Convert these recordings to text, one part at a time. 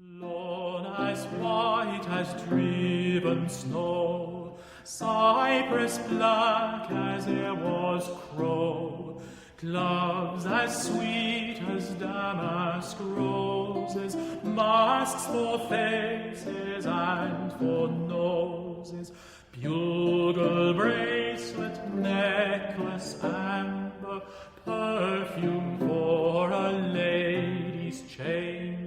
Lawn as white as driven snow, cypress black as there was crow, gloves as sweet as damask roses, masks for faces and for noses, bugle bracelet, necklace amber, perfume for a lady's chamber.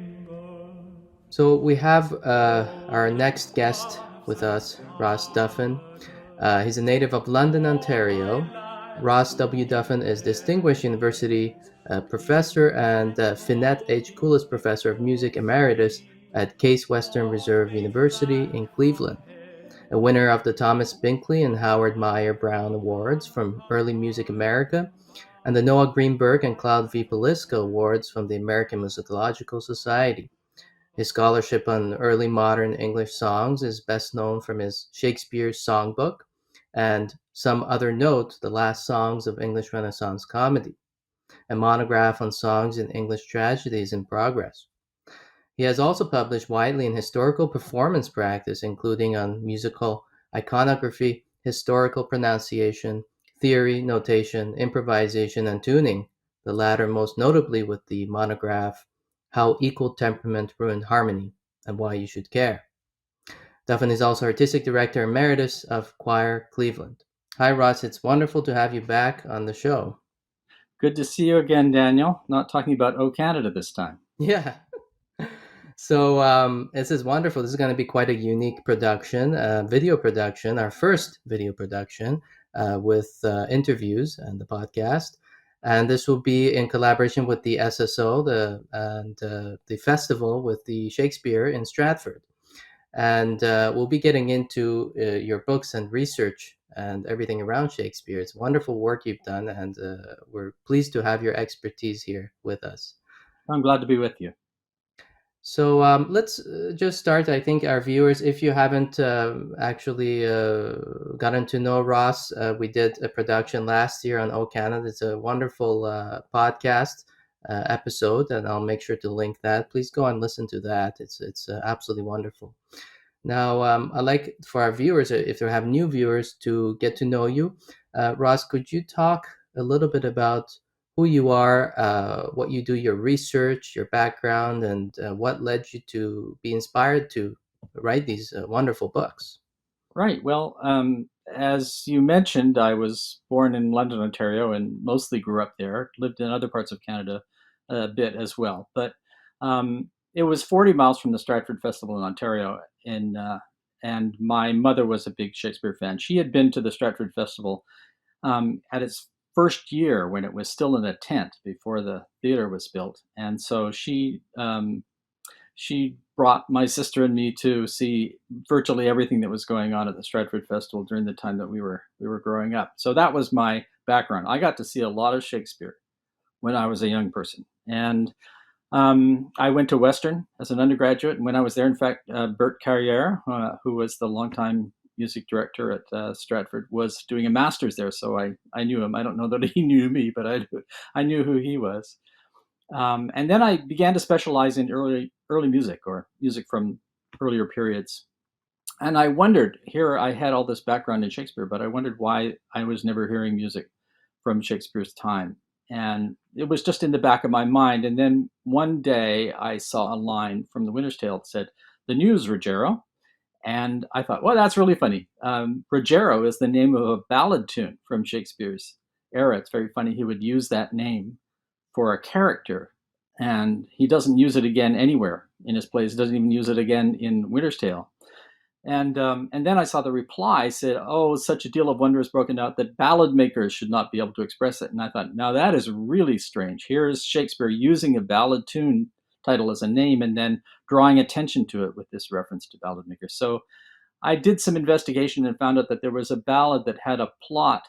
So we have our next guest with us, Ross Duffin. He's a native of London, Ontario. Ross W. Duffin is Distinguished University Professor and Fynette H. Kulas Professor of Music Emeritus at Case Western Reserve University in Cleveland, a winner of the Thomas Binkley and Howard Meyer Brown Awards from Early Music America, and the Noah Greenberg and Claude V. Palisca Awards from the American Musicological Society. His scholarship on early modern English songs is best known from his Shakespeare's Songbook and Some Other Note, The Last Songs of English Renaissance Comedy, a monograph on songs in English tragedy is in progress. He has also published widely in historical performance practice, including on musical iconography, historical pronunciation, theory, notation, improvisation, and tuning, the latter most notably with the monograph How Equal Temperament Ruined Harmony and Why You Should Care. Devin is also Artistic Director Emeritus of Choir Cleveland. Hi, Ross. It's wonderful to have you back on the show. Good to see you again, Daniel. Not talking about O Canada this time. Yeah. So this is wonderful. This is going to be quite a unique production, video production, our first video production with interviews and the podcast. And this will be in collaboration with the SSO, the festival with the Shakespeare in Stratford. And we'll be getting into your books and research and everything around Shakespeare. It's wonderful work you've done, and we're pleased to have your expertise here with us. I'm glad to be with you. So let's just start. I think our viewers, if you haven't actually gotten to know Ross, we did a production last year on O Canada. It's a wonderful podcast episode, and I'll make sure to link that. Please go and listen to that. It's absolutely wonderful. Now, I'd like for our viewers, if they have new viewers, to get to know you. Ross, could you talk a little bit about who you are, what you do, your research, your background, and what led you to be inspired to write these wonderful books? Right. Well, as you mentioned, I was born in London, Ontario, and mostly grew up there. Lived in other parts of Canada a bit as well. But it was 40 miles from the Stratford Festival in Ontario, and my mother was a big Shakespeare fan. She had been to the Stratford Festival at its first year when it was still in a tent before the theater was built, and so she brought my sister and me to see virtually everything that was going on at the Stratford Festival during the time that we were growing up. So that was my background. I got to see a lot of Shakespeare when I was a young person, and I went to Western as an undergraduate, and when I was there, in fact, Bert Carrière, who was the longtime music director at Stratford, was doing a master's there, so I knew him. I don't know that he knew me, but I knew who he was. And then I began to specialize in early music, or music from earlier periods. And I wondered, here I had all this background in Shakespeare, but I wondered why I was never hearing music from Shakespeare's time. And it was just in the back of my mind. And then one day I saw a line from The Winter's Tale that said, "The news, Rogero." And I thought, well, that's really funny. Rogero is the name of a ballad tune from Shakespeare's era. It's very funny he would use that name for a character, and he doesn't use it again anywhere in his plays. He doesn't even use it again in Winter's Tale. And then I saw the reply said, "Oh, such a deal of wonder is broken out that ballad makers should not be able to express it." And I thought, now that is really strange. Here is Shakespeare using a ballad tune title as a name and then drawing attention to it with this reference to ballad makers. So I did some investigation and found out that there was a ballad that had a plot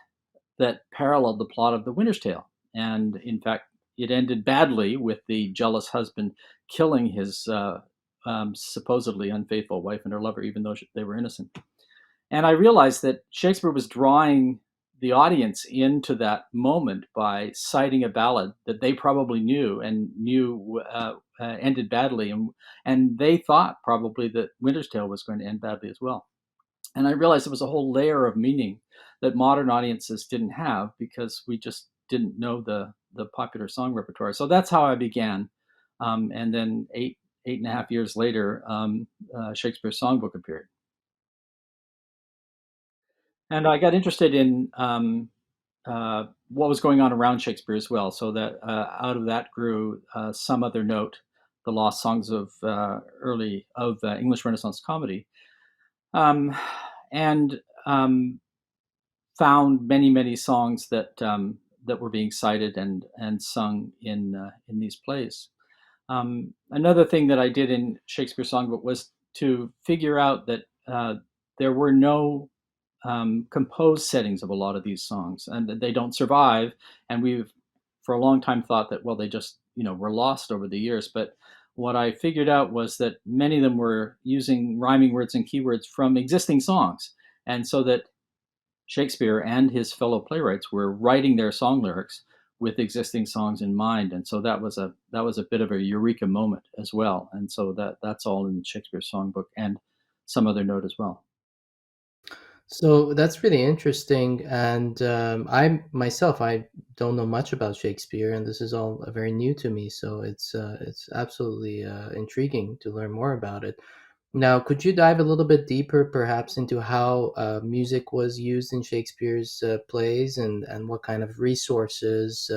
that paralleled the plot of The Winter's Tale. And in fact, it ended badly with the jealous husband killing his supposedly unfaithful wife and her lover, even though they were innocent. And I realized that Shakespeare was drawing the audience into that moment by citing a ballad that they probably knew and knew ended badly, and they thought probably that Winter's Tale was going to end badly as well. And I realized there was a whole layer of meaning that modern audiences didn't have because we just didn't know the popular song repertoire. So that's how I began, and then eight and a half years later, Shakespeare's Songbook appeared. And I got interested in what was going on around Shakespeare as well. So that out of that grew Some Other Note, the lost songs of English Renaissance comedy, and found many songs that that were being cited and sung in these plays. Another thing that I did in Shakespeare Songbook was to figure out that there were no composed settings of a lot of these songs, and that they don't survive. And we've for a long time thought that, well, they just were lost over the years. But what I figured out was that many of them were using rhyming words and keywords from existing songs, and so that Shakespeare and his fellow playwrights were writing their song lyrics with existing songs in mind. And so that was a bit of a eureka moment as well. And so that's all in Shakespeare's Songbook and Some Other Note as well. So that's really interesting. And I myself, I don't know much about Shakespeare, and this is all very new to me. So it's absolutely intriguing to learn more about it. Now, could you dive a little bit deeper, perhaps, into how music was used in Shakespeare's plays, and what kind of resources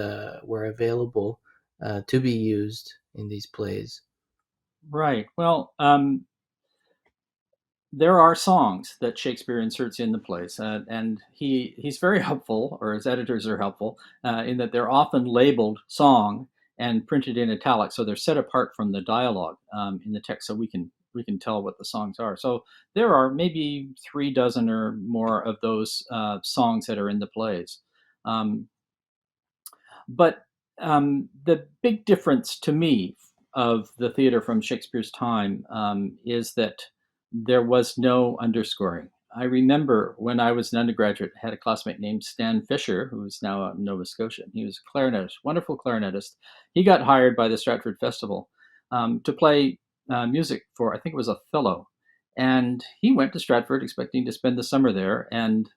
were available to be used in these plays? Right. Well, there are songs that Shakespeare inserts in the plays, and he's very helpful, or his editors are helpful, in that they're often labeled song and printed in italics, so they're set apart from the dialogue in the text, so we can tell what the songs are. So there are maybe 36 or more of those songs that are in the plays. But the big difference to me of the theater from Shakespeare's time is that there was no underscoring. I remember when I was an undergraduate, I had a classmate named Stan Fisher, who is now out in Nova Scotia. He was a clarinetist, wonderful clarinetist. He got hired by the Stratford Festival to play music for, I think it was Othello. And he went to Stratford expecting to spend the summer there. And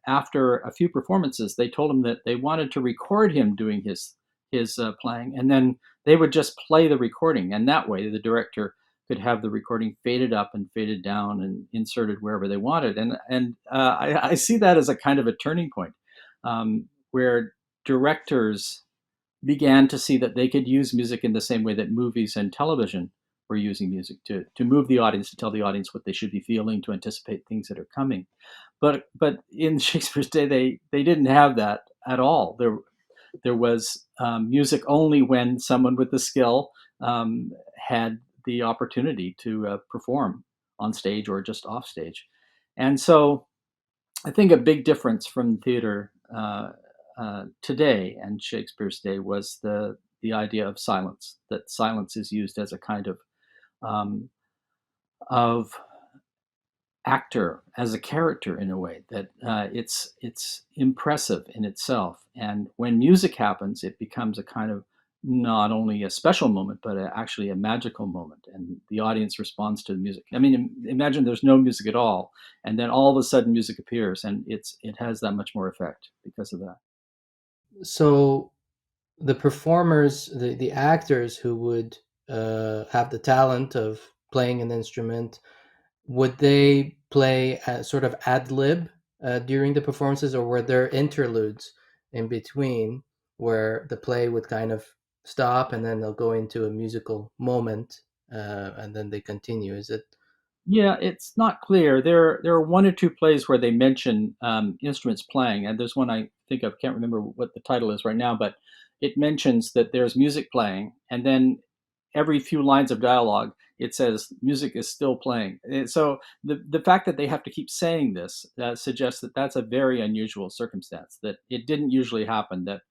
after a few performances, they told him that they wanted to record him doing his playing, and then they would just play the recording. And that way, the director could have the recording faded up and faded down and inserted wherever they wanted. And I see that as a kind of a turning point, where directors began to see that they could use music in the same way that movies and television were using music to move the audience, to tell the audience what they should be feeling, to anticipate things that are coming. But in Shakespeare's day, they didn't have that at all. There was music only when someone with the skill had the opportunity to perform on stage or just off stage. And so I think a big difference from theater today and Shakespeare's day was the idea of silence, that silence is used as a kind of actor, as a character in a way, that it's impressive in itself. And when music happens, it becomes a kind of not only a special moment, but actually a magical moment, and the audience responds to the music. I mean, imagine there's no music at all, and then all of a sudden music appears, and it has that much more effect because of that. So the performers, the actors who would have the talent of playing an instrument, would they play sort of ad lib during the performances, or were there interludes in between where the play would kind of stop and then they'll go into a musical moment and then they continue? Is it? Yeah, it's not clear. There are one or two plays where they mention instruments playing, and there's one I think of, can't remember what the title is right now, but it mentions that there's music playing, and then every few lines of dialogue it says music is still playing. And so the fact that they have to keep saying this suggests that that's a very unusual circumstance, that it didn't usually happen that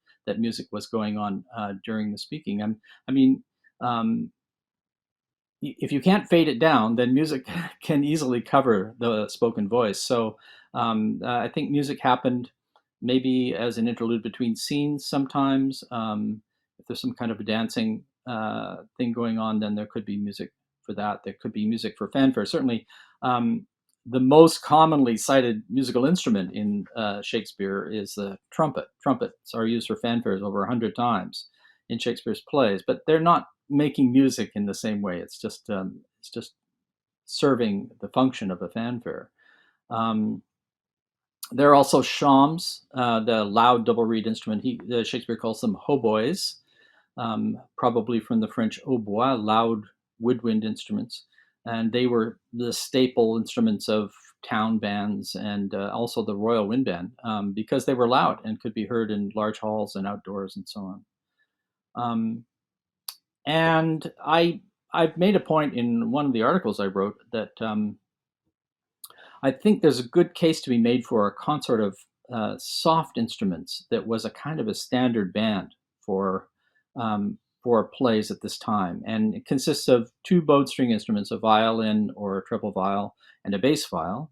music was going on during the speaking. I mean, if you can't fade it down, then music can easily cover the spoken voice. So I think music happened maybe as an interlude between scenes sometimes. If there's some kind of a dancing thing going on, then there could be music for that. There could be music for fanfare. Certainly, the most commonly cited musical instrument in Shakespeare is the trumpet. Trumpets are used for fanfares over 100 times in Shakespeare's plays, but they're not making music in the same way. It's just serving the function of a fanfare. There are also shawms, the loud double reed instrument. Shakespeare calls them hautboys, probably from the French hautbois, loud woodwind instruments. And they were the staple instruments of town bands and also the Royal Wind Band, because they were loud and could be heard in large halls and outdoors and so on. And I've made a point in one of the articles I wrote that I think there's a good case to be made for a consort of soft instruments that was a kind of a standard band for plays at this time. And it consists of two bowed string instruments, a violin or a treble viol and a bass viol,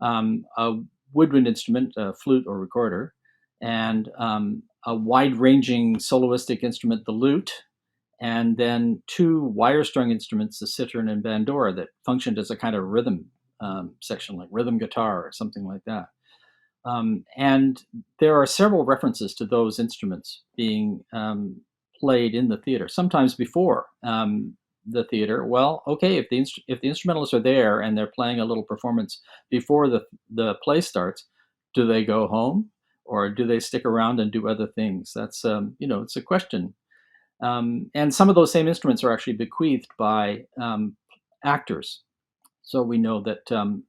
a woodwind instrument, a flute or recorder, and a wide-ranging soloistic instrument, the lute, and then two wire-strung instruments, the citern and bandora, that functioned as a kind of rhythm section, like rhythm guitar or something like that. And there are several references to those instruments being played in the theater, sometimes before the theater. Well, okay, if the instrumentalists are there and they're playing a little performance before the play starts, do they go home or do they stick around and do other things? That's it's a question. And some of those same instruments are actually bequeathed by actors. So we know that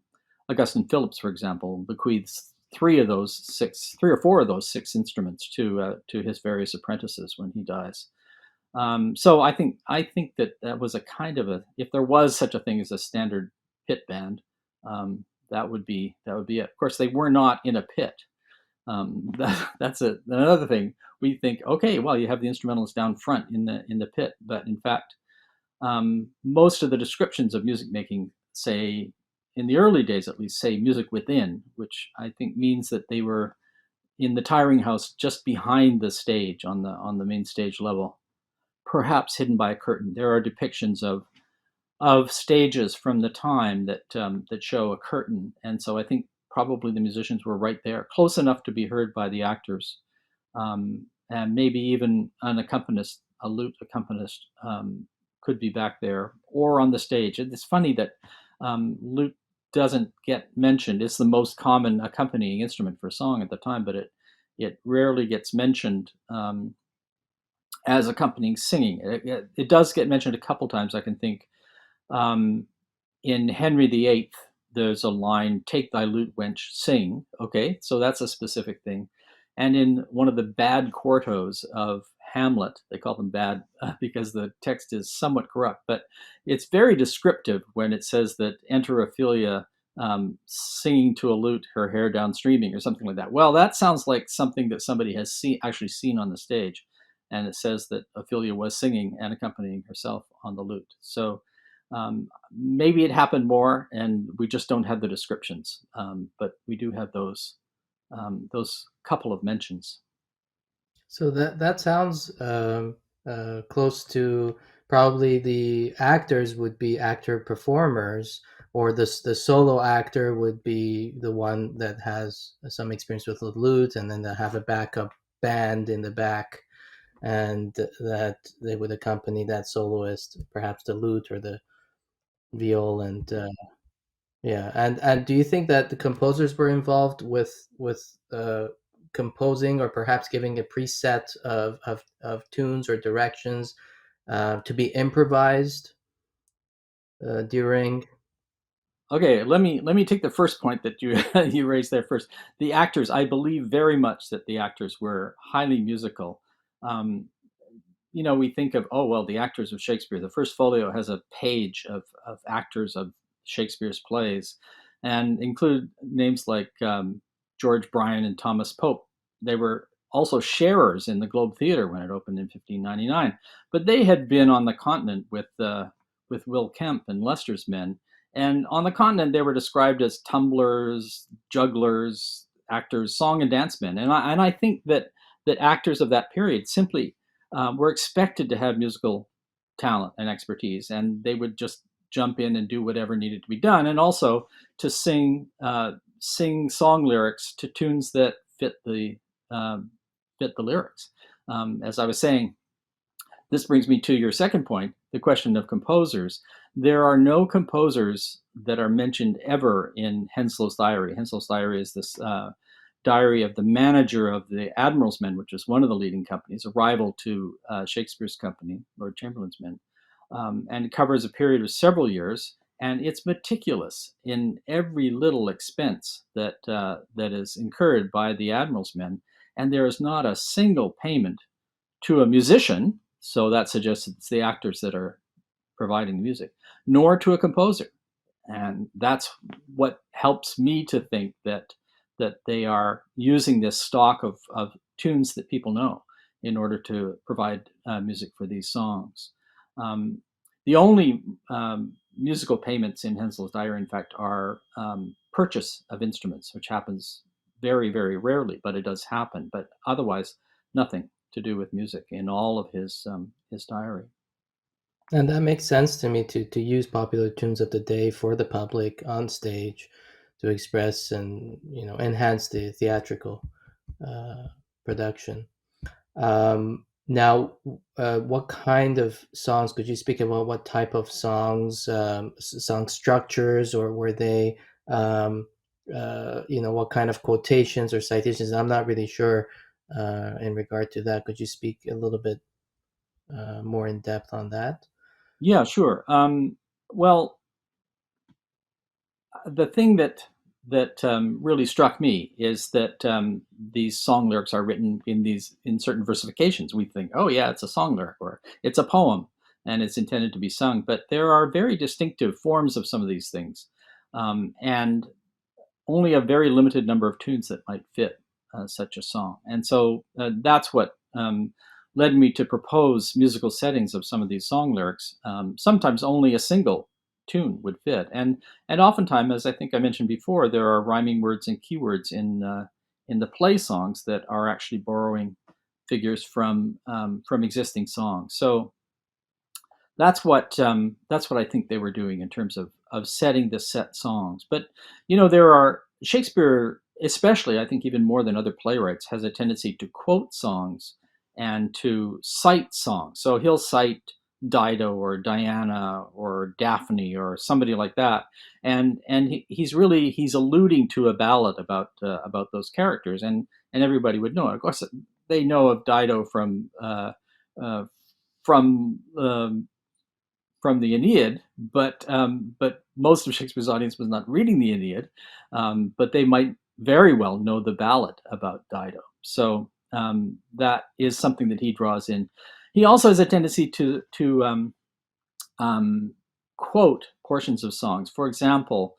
Augustine Phillips, for example, bequeaths three or four of those six instruments to his various apprentices when he dies. So I think that was a kind of if there was such a thing as a standard pit band, that would be it. Of course, they were not in a pit. That's another thing. We think, okay, well, you have the instrumentalists down front in the pit, but in fact, most of the descriptions of music making say, in the early days at least, say music within, which I think means that they were in the tiring house just behind the stage on the main stage level, perhaps hidden by a curtain. There are depictions of stages from the time that show a curtain, and so I think probably the musicians were right there, close enough to be heard by the actors, and maybe even an accompanist, a lute accompanist, could be back there or on the stage. It's funny that lute doesn't get mentioned. It's the most common accompanying instrument for song at the time, but it rarely gets mentioned as accompanying singing. It does get mentioned a couple times, I can think. In Henry VIII, there's a line, "Take thy lute, wench, sing." Okay, so that's a specific thing. And in one of the bad quartos of Hamlet, they call them bad because the text is somewhat corrupt, but it's very descriptive when it says that enter Ophelia singing to a lute, her hair down streaming, or something like that. Well, that sounds like something that somebody has actually seen on the stage, and it says that Ophelia was singing and accompanying herself on the lute. So maybe it happened more, and we just don't have the descriptions, but we do have those couple of mentions. So that sounds close to probably the actors would be actor performers, or the solo actor would be the one that has some experience with the lute, and then they have a backup band in the back, and that they would accompany that soloist, perhaps the lute or the viol, and yeah. And do you think that the composers were involved with composing, or perhaps giving a preset of tunes or directions to be improvised during? Okay, let me take the first point that you you raised there first. The actors, I believe very much that the actors were highly musical. We think of, oh, well, the actors of Shakespeare. The first folio has a page of actors of Shakespeare's plays, and include names like George Bryan and Thomas Pope. They were also sharers in the Globe Theatre when it opened in 1599, but they had been on the continent with Will Kemp and Leicester's men. And on the continent, they were described as tumblers, jugglers, actors, song and dance men, and I think that actors of that period simply were expected to have musical talent and expertise, and they would just jump in and do whatever needed to be done, and also to sing song lyrics to tunes that fit the lyrics. As I was saying, this brings me to your second point, the question of composers. There are no composers that are mentioned ever in Henslow's diary. Henslow's diary is this diary of the manager of the Admiral's Men, which is one of the leading companies, a rival to Shakespeare's company, Lord Chamberlain's Men. And it covers a period of several years, and it's meticulous in every little expense that is incurred by the Admiral's Men. And there is not a single payment to a musician, so that suggests it's the actors that are providing the music, nor to a composer. And that's what helps me to think that they are using this stock of tunes that people know in order to provide music for these songs. The only musical payments in Henslow's diary, in fact, are purchase of instruments, which happens very, very rarely, but it does happen. But otherwise, nothing to do with music in all of his diary. And that makes sense to me, to use popular tunes of the day for the public on stage to express and enhance the theatrical production. Now, what kind of songs could you speak about? What type of songs, song structures, or were they, what kind of quotations or citations? I'm not really sure in regard to that. Could you speak a little bit more in depth on that? Yeah, sure. Well, the thing that really struck me is that these song lyrics are written in certain versifications. We think, oh yeah, it's a song lyric or it's a poem and it's intended to be sung. But there are very distinctive forms of some of these things, and only a very limited number of tunes that might fit such a song. And so that's what led me to propose musical settings of some of these song lyrics. Sometimes only a single tune would fit, and oftentimes, as I think I mentioned before, there are rhyming words and keywords in the play songs that are actually borrowing figures from existing songs. So that's what I think they were doing in terms of setting the set songs. But there are Shakespeare, especially, I think even more than other playwrights, has a tendency to quote songs and to cite songs. So he'll cite Dido or Diana or Daphne or somebody like that, and he's alluding to a ballad about those characters, and everybody would know it. Of course, they know of Dido from the Aeneid, but most of Shakespeare's audience was not reading the Aeneid, but they might very well know the ballad about Dido. So that is something that he draws in. He also has a tendency to quote portions of songs. For example,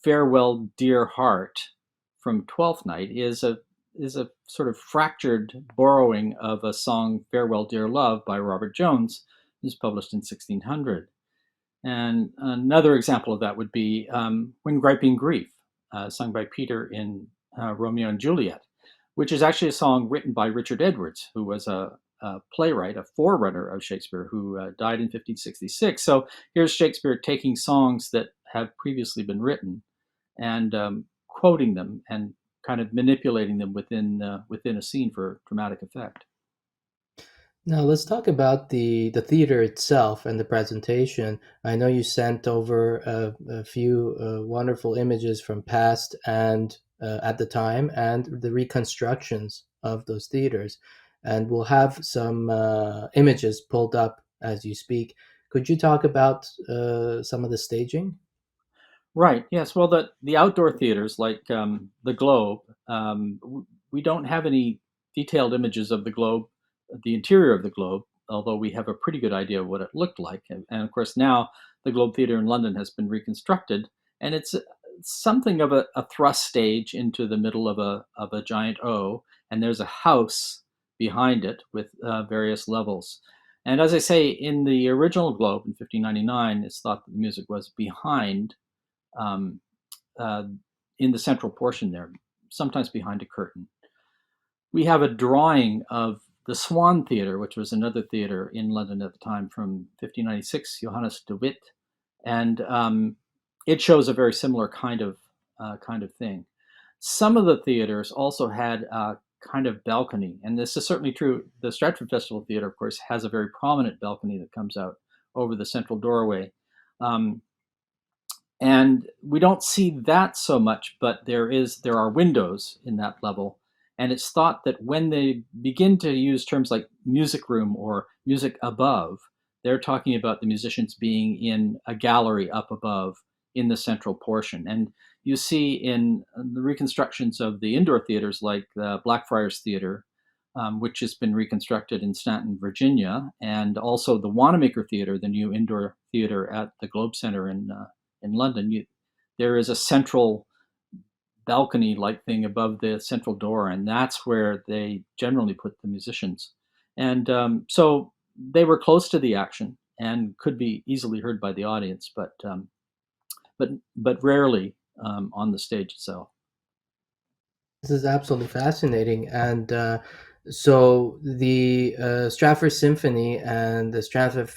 "Farewell, Dear Heart" from Twelfth Night is a sort of fractured borrowing of a song, "Farewell, Dear Love" by Robert Jones, was published in 1600. And another example of that would be "When Griping Grief," sung by Peter in Romeo and Juliet, which is actually a song written by Richard Edwards, who was a playwright, a forerunner of Shakespeare, who died in 1566. So here's Shakespeare taking songs that have previously been written and quoting them and kind of manipulating them within a scene for dramatic effect. Now let's talk about the theater itself and the presentation. I know you sent over a few wonderful images from past and at the time, and the reconstructions of those theaters. And we'll have some images pulled up as you speak. Could you talk about some of the staging? Right. Yes. Well, the outdoor theaters like the Globe, we don't have any detailed images of the Globe, the interior of the Globe, although we have a pretty good idea of what it looked like. And of course, now the Globe Theatre in London has been reconstructed, and it's something of a thrust stage into the middle of a giant O, and there's a house behind it with various levels. And as I say, in the original Globe in 1599, it's thought that the music was behind, in the central portion there, sometimes behind a curtain. We have a drawing of the Swan Theatre, which was another theatre in London at the time from 1596, Johannes de Witt, and it shows a very similar kind of thing. Some of the theatres also had a kind of balcony, and this is certainly true. The Stratford Festival Theatre, of course, has a very prominent balcony that comes out over the central doorway. And we don't see that so much, but there are windows in that level. And it's thought that when they begin to use terms like music room or music above, they're talking about the musicians being in a gallery up above in the central portion. And you see in the reconstructions of the indoor theaters like the Blackfriars Theater, which has been reconstructed in Stanton, Virginia, and also the Wanamaker Theater, the new indoor theater at the Globe Center in London. There is a central balcony-like thing above the central door, and that's where they generally put the musicians. And so they were close to the action and could be easily heard by the audience, but rarely on the stage itself. This is absolutely fascinating. And so the Stratford Symphony and the Stratford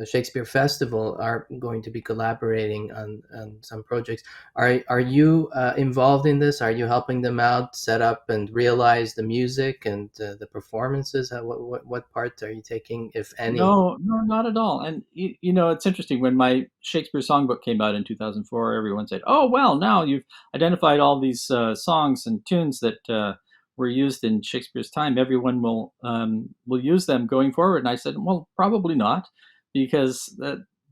Shakespeare Festival are going to be collaborating on some projects. Are you involved in this? Are you helping them out set up and realize the music and the performances? What part are you taking, if any? No, not at all. And it's interesting. When my Shakespeare Songbook came out in 2004, everyone said, "Oh, well, now you've identified all these songs and tunes that were used in Shakespeare's time. Everyone will use them going forward." And I said, "Well, probably not, because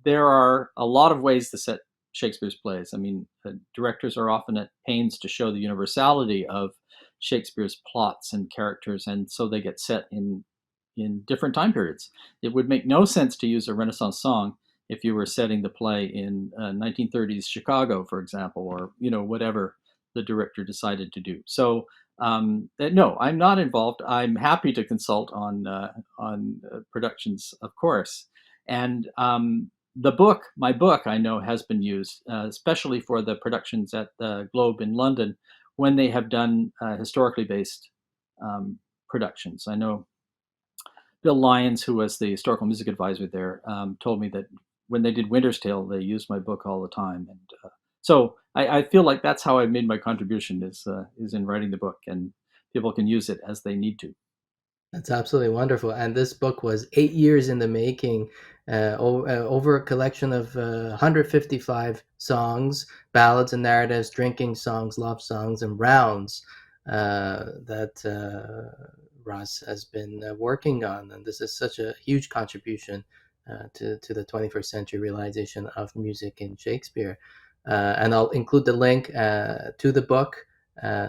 there are a lot of ways to set Shakespeare's plays. I mean, directors are often at pains to show the universality of Shakespeare's plots and characters, and so they get set in different time periods. It would make no sense to use a Renaissance song if you were setting the play in 1930s Chicago, for example, or whatever the director decided to do. So no, I'm not involved. I'm happy to consult on productions, of course. And my book, I know, has been used, especially for the productions at the Globe in London when they have done historically based productions. I know Bill Lyons, who was the historical music advisor there, told me that when they did Winter's Tale, they used my book all the time. And so I feel like that's how I made my contribution, is in writing the book, and people can use it as they need to. That's absolutely wonderful. And this book was 8 years in the making, over a collection of 155 songs, ballads and narratives, drinking songs, love songs, and rounds that Ross has been working on. And this is such a huge contribution to the 21st century realization of music in Shakespeare. And I'll include the link to the book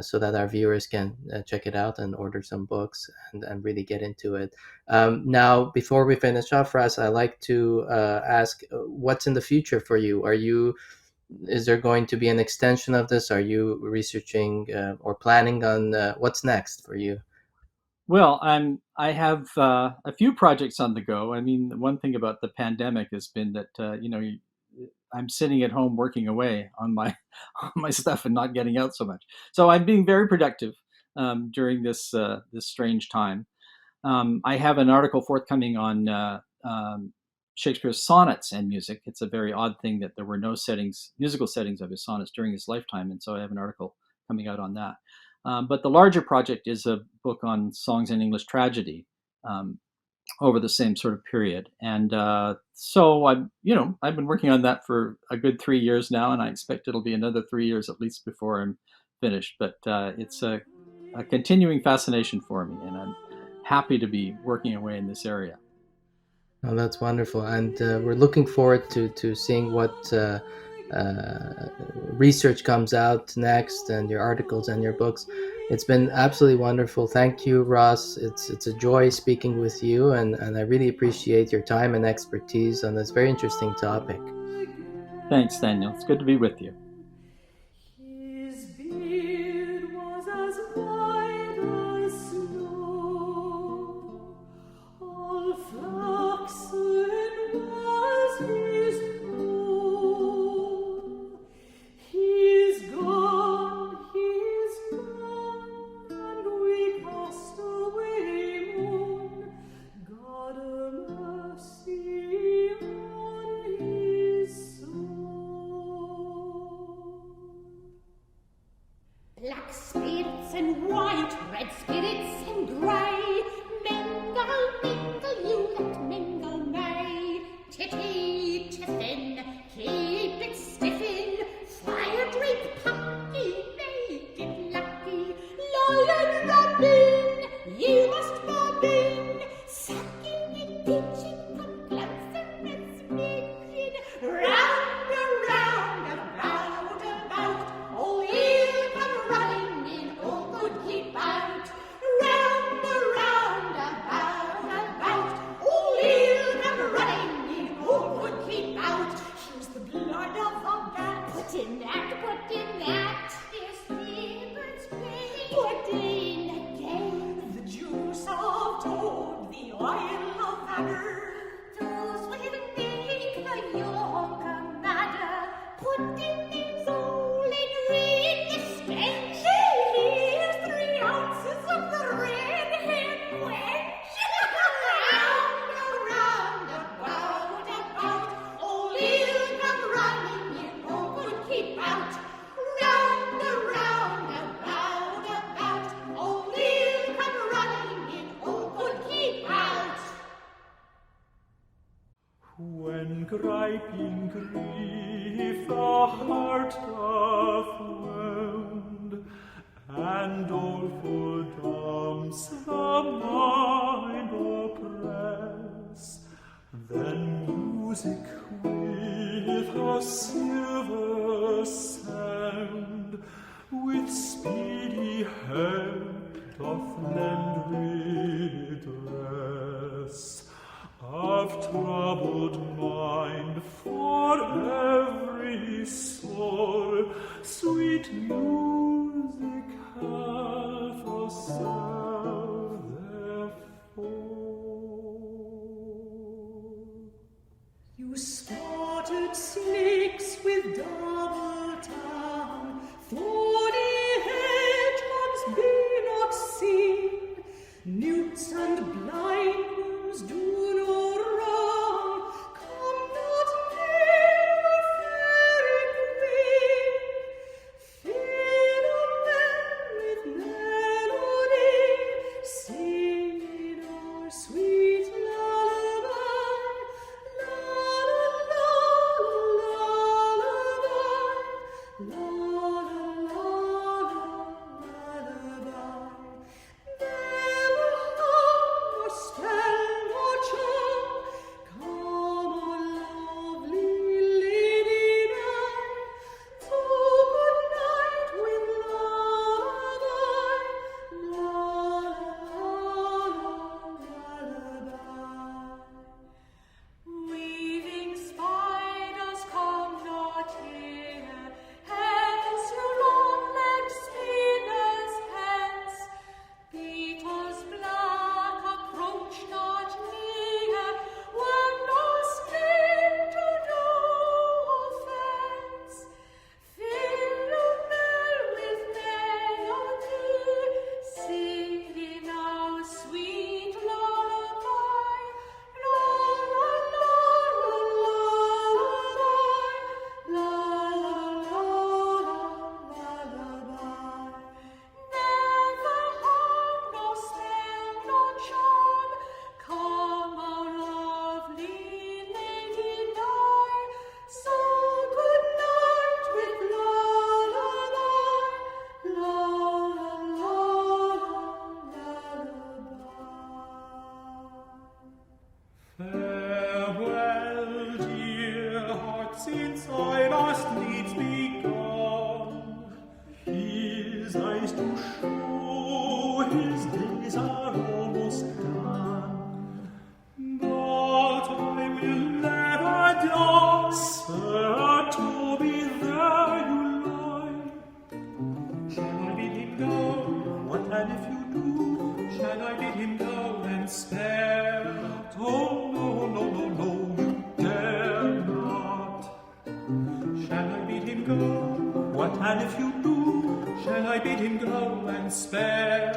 so that our viewers can check it out and order some books and really get into it. Now, before we finish off, Ross, I'd like to ask, what's in the future for you? Is there going to be an extension of this? Are you researching or planning on what's next for you? Well, I have a few projects on the go. I mean, one thing about the pandemic has been that I'm sitting at home working away on my stuff and not getting out so much. So I'm being very productive during this strange time. I have an article forthcoming on Shakespeare's sonnets and music. It's a very odd thing that there were no musical settings of his sonnets during his lifetime, and so I have an article coming out on that. But the larger project is a book on songs in English tragedy over the same sort of period. And so I've been working on that for a good 3 years now, and I expect it'll be another 3 years at least before I'm finished. But it's a continuing fascination for me, and I'm happy to be working away in this area. Oh, that's wonderful. And we're looking forward to seeing what research comes out next, and your articles and your books. It's been absolutely wonderful. Thank you, Ross. It's a joy speaking with you, and I really appreciate your time and expertise on this very interesting topic. Thanks, Daniel. It's good to be with you. His beard was as white as snow, all flaxen was his wool. He's gone, he's gone. spirits and white, red spirits and grey. Mingle, mingle, you that mingle may. Titty, tiffin, keep it stiffin. Fire drink, pucky, make it lucky. Lion robin, you must bob in. Sucking and pinching, come glancing and smidging. Round, around, about. Oh, he'll come running in, oh, good keep out. Round, around, about. Oh, he'll come running in, oh, good keep out. Here's the blood of a bat. Put in that. Here's Steven's pain. Put in again. The juice of toad, the oil of adder. Those will make the yolk a madder. Put in these all in red stench. Here's 3 ounces of the red hen wench. Round, about. Oh, he'll come running in, oh, good keep out. Round, about. Oh, he'll come running in, oh, good keep out. When griping grief the heart doth wound, and doleful dumps the mind oppress, then music with a silver sound, with speedy help doth lend redress of troubled mind for every soul. Sweet music hath a salve therefore. You spotted snakes with double tongue, thorny hedgehogs be not seen, newts and blind ones do no wrong. Come not near the fairy queen. Philomel with melody, sing our sweet lullaby. Weaving spiders come not here, hence your long-legged spinners hence. Beetles black approach not near, when no spin to no offense. Philomel with melody, singing our sweet lullaby. La la la la la lullaby. Never harm, no spell, no charm. Come, our lovely lady nigh. So good night with lullaby. La la la lullaby. Farewell, dear heart, since I must needs be gone. His eyes do show his days are almost done. But I will never die, Sir Toby, there you lie. Shall I bid him go? What and if you do? Shall I bid him go and spare not? Oh, no, you dare not. Shall I bid him go? What and if you do? Shall I bid him go and spare